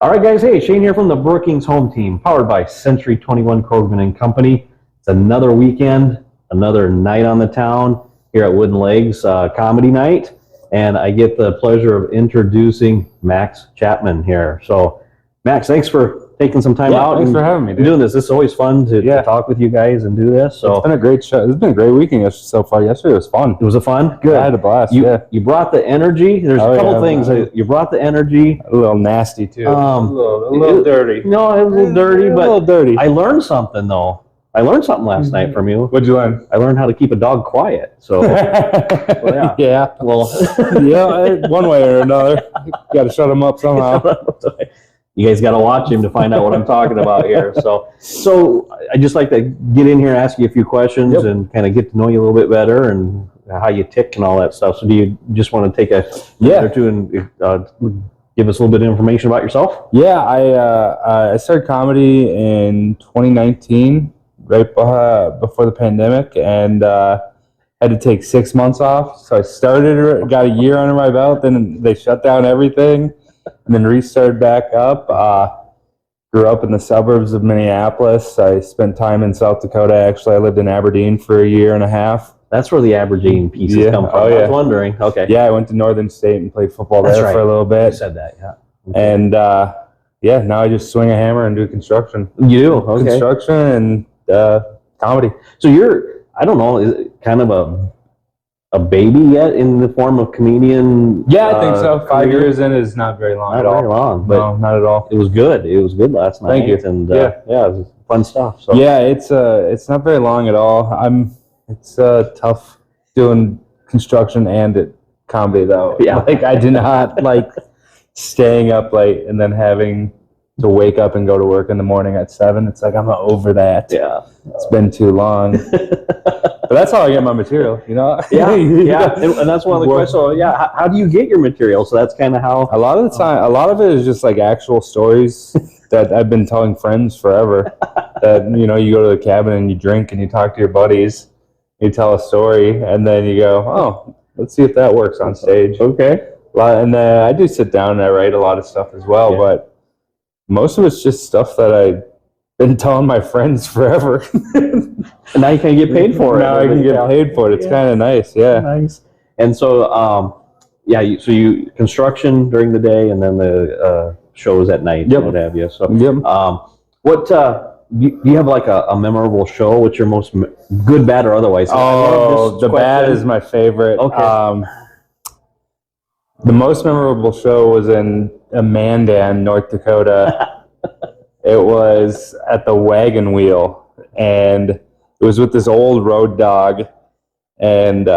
All right, guys. Hey, Shane here from the Brookings home team, powered by Century 21 Krogman and Company. It's another weekend, another night on the town here at Wooden Legs Comedy Night, and I get the pleasure of introducing Max Chapman here. So, Max, thanks for taking some time out. Thanks for having me, dude. Doing this. This is always fun to talk with you guys and do this. So it's been a great show. It's been a great weekend so far. Yesterday was fun. It was a fun? Good. I had a blast. You brought the energy. There's a couple things. You brought the energy. A little nasty too. A little dirty. No, it was a little dirty, but a little dirty. I learned something though. I learned something last night from you. What'd you learn? I learned how to keep a dog quiet. So well, yeah. Well, one way or another, got to shut him up somehow. You guys got to watch him to find out what I'm talking about here. So I just like to get in here and ask you a few questions and kind of get to know you a little bit better and how you tick and all that stuff. So do you just want to take a minute or two and give us a little bit of information about yourself? Yeah, I started comedy in 2019, right before the pandemic, and had to take 6 months off. So I started, got a year under my belt, then they shut down everything. And then restarted back up. Grew up in the suburbs of Minneapolis. I spent time in South Dakota. Actually, I lived in Aberdeen for a year and a half. That's where the Aberdeen pieces come from. I was wondering. Okay. Yeah, I went to Northern State and played football there for a little bit. You said that, yeah. Okay. And now I just swing a hammer and do construction. You do? Okay. Construction and comedy. So you're, I don't know, is it kind of a baby yet in the form of comedian? Yeah, I think so. 5 years in is not very long at all. Not very long, but no, not at all. It was good. It was good last night. Thank you. And it was fun stuff. So. Yeah, it's not very long at all. It's tough doing construction and comedy though. Yeah, like I do not like staying up late and then having to wake up and go to work in the morning at 7. It's like I'm over that. Yeah, it's been too long. But that's how I get my material, you know? Yeah. And that's one of the questions. So, how do you get your material? So that's kind of how... A lot of the time, a lot of it is just like actual stories that I've been telling friends forever. That, you know, you go to the cabin and you drink and you talk to your buddies, you tell a story, and then you go, oh, let's see if that works on stage. Okay. And I do sit down and I write a lot of stuff as well, but most of it's just stuff that I've been telling my friends forever. And now you can get paid for it. Now I can get paid for it. It's kind of nice, Nice. And so, you construction during the day, and then the shows at night. What have you? So, what do you have like a memorable show? What's your most good, bad, or otherwise? The bad is my favorite. Okay. The most memorable show was in Mandan, North Dakota. It was at the Wagon Wheel, and it was with this old road dog, and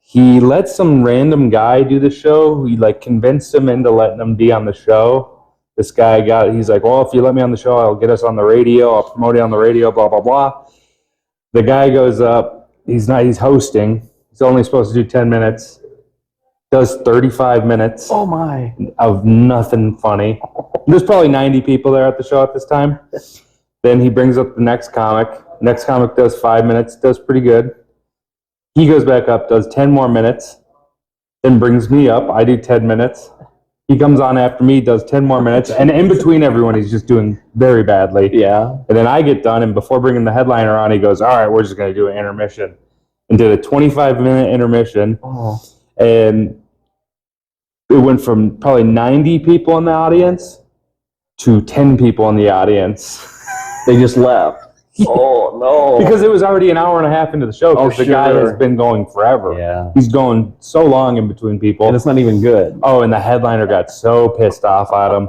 he let some random guy do the show. He like convinced him into letting him be on the show. This guy he's like, well, if you let me on the show, I'll get us on the radio. I'll promote it on the radio, blah, blah, blah. The guy goes up. He's hosting. He's only supposed to do 10 minutes. Does 35 minutes of nothing funny. There's probably 90 people there at the show at this time. Then he brings up the next comic. Next comic does 5 minutes, does pretty good. He goes back up, does 10 more minutes, then brings me up. I do 10 minutes. He comes on after me, does 10 more minutes, and in between everyone, he's just doing very badly. Yeah. And then I get done, and before bringing the headliner on, he goes, all right, we're just going to do an intermission. And did a 25-minute intermission. And it went from probably 90 people in the audience to 10 people in the audience. They just left. Oh, no. Because it was already an hour and a half into the show, because the guy has been going forever. Yeah. He's going so long in between people. And it's not even good. Oh, and the headliner got so pissed off at him.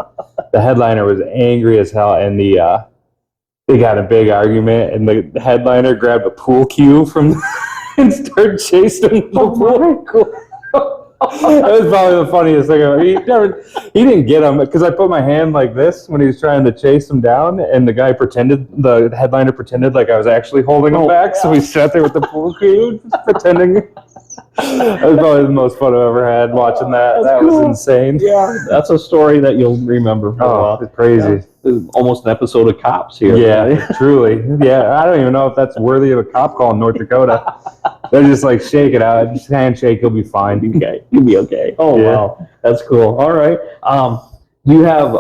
The headliner was angry as hell, and they got a big argument, and the headliner grabbed a pool cue from and started chasing the pool. That was probably the funniest thing ever. He didn't get him because I put my hand like this when he was trying to chase him down, and the headliner pretended like I was actually holding him back. So he sat there with the pool cue, pretending. That was probably the most fun I've ever had watching that. That was insane. Yeah, that's a story that you'll remember for a while. It's crazy. Almost an episode of Cops here. Yeah, truly. Yeah, I don't even know if that's worthy of a cop call in North Dakota. They're just like, shake it out. Just handshake, he'll be fine. Okay, you'll be okay. Oh, yeah. Wow. That's cool. All right. Do you have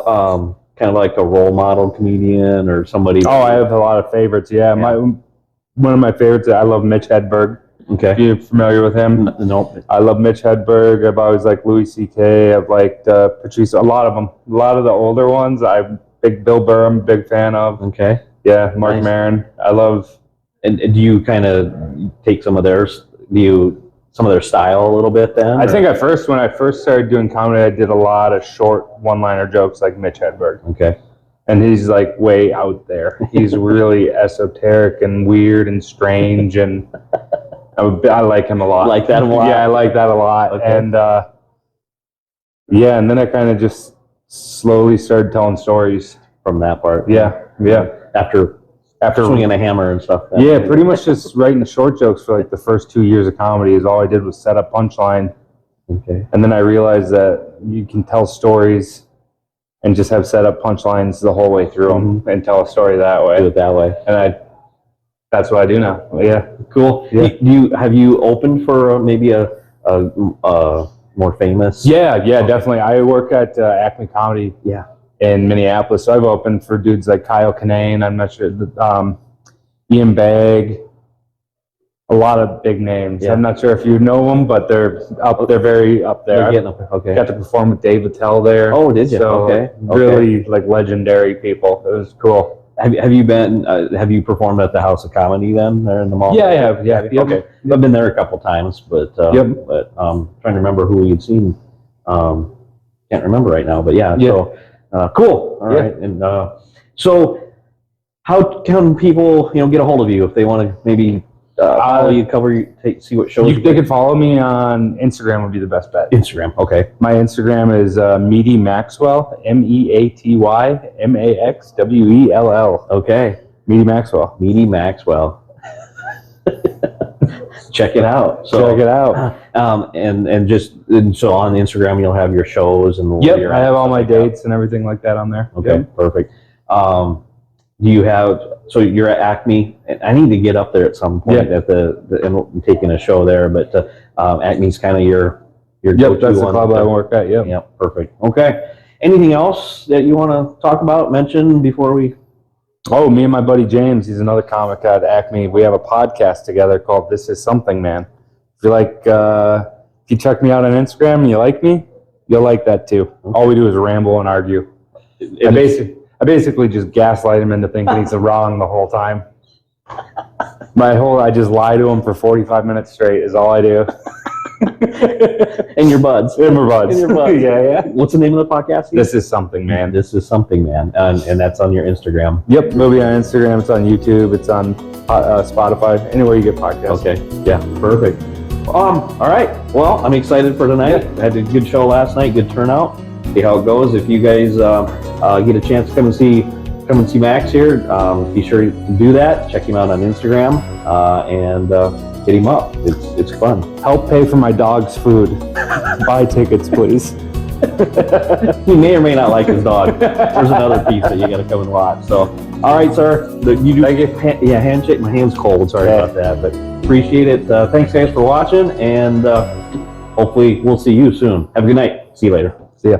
kind of like a role model comedian or somebody? Oh, I have a lot of favorites. Yeah, one of my favorites. I love Mitch Hedberg. Okay. Are you familiar with him? Nope. I love Mitch Hedberg. I've always liked Louis C.K. I've liked Patrice. A lot of them. A lot of the older ones. I'm big Bill Burr. I'm a big fan of. Okay. Yeah, Mark Maron. I love. And do you kind of take some of theirs? Some of their style a little bit then? I think when I first started doing comedy, I did a lot of short one-liner jokes like Mitch Hedberg. Okay. And he's like way out there. He's really esoteric and weird and strange, and I like him a lot. Like that a lot? Yeah, I like that a lot. Okay. And and then I kind of just slowly started telling stories from that part. Yeah. After swinging a hammer and stuff. Yeah, pretty much just writing short jokes for like the first 2 years of comedy is all I did was set up punchline. Okay. And then I realized that you can tell stories and just have set up punchlines the whole way through them and tell a story that way. Do it that way. And that's what I do now. Yeah. Cool. Yeah. Have you opened for maybe a more famous? Yeah, definitely. I work at Acme Comedy. Yeah. In Minneapolis, so I've opened for dudes like Kyle Kinane. I'm not sure. Ian Bagg. A lot of big names. Yeah. I'm not sure if you know them, but they're very up there. They're getting up there. Okay. Got to perform with Dave Attell there. Oh, did you? So really like legendary people. It was cool. Have you been? Have you performed at the House of Comedy then there in the mall? Yeah, I have. Yeah. Okay. I've been there a couple times, but trying to remember who you'd seen. Can't remember right now, but yeah. So cool. All right. And so, how can people get a hold of you if they want to maybe follow you, see what shows? They can follow me on Instagram. Would be the best bet. Instagram. Okay. My Instagram is Meaty Maxwell. MEatyMaxwell. Okay. Meaty Maxwell. Meaty Maxwell. Check it out. Check it out. And so on Instagram you'll have your shows and I have all my dates and everything like that on there. Okay, perfect. Do you have? So you're at Acme. I need to get up there at some point at and taking a show there. But Acme's kind of your go-to. That's the club I work at. Yep, perfect. Okay. Anything else that you want to talk about, mention before we? Oh, me and my buddy James, he's another comic at Acme. We have a podcast together called This Is Something, Man. If you like, if you check me out on Instagram and you like me, you'll like that too. Okay. All we do is ramble and argue. I basically just gaslight him into thinking he's wrong the whole time. I just lie to him for 45 minutes straight is all I do. And your buds. And my buds. Yeah. What's the name of the podcast? This Is Something, Man. This Is Something, Man. And that's on your Instagram. Yep, it'll be on Instagram. It's on YouTube. It's on Spotify. Anywhere you get podcasts. Okay. Yeah, perfect. All right. Well, I'm excited for tonight. I had a good show last night. Good turnout. See how it goes. If you guys get a chance to come and see Max here, be sure to do that. Check him out on Instagram and hit him up. It's fun. Help pay for my dog's food. Buy tickets, please. He may or may not like his dog. There's another piece that you got to come and watch. So, all right, sir. Thank you. Handshake. My hand's cold. Sorry about that, but appreciate it. Thanks, guys, for watching, and hopefully we'll see you soon. Have a good night. See you later. See ya.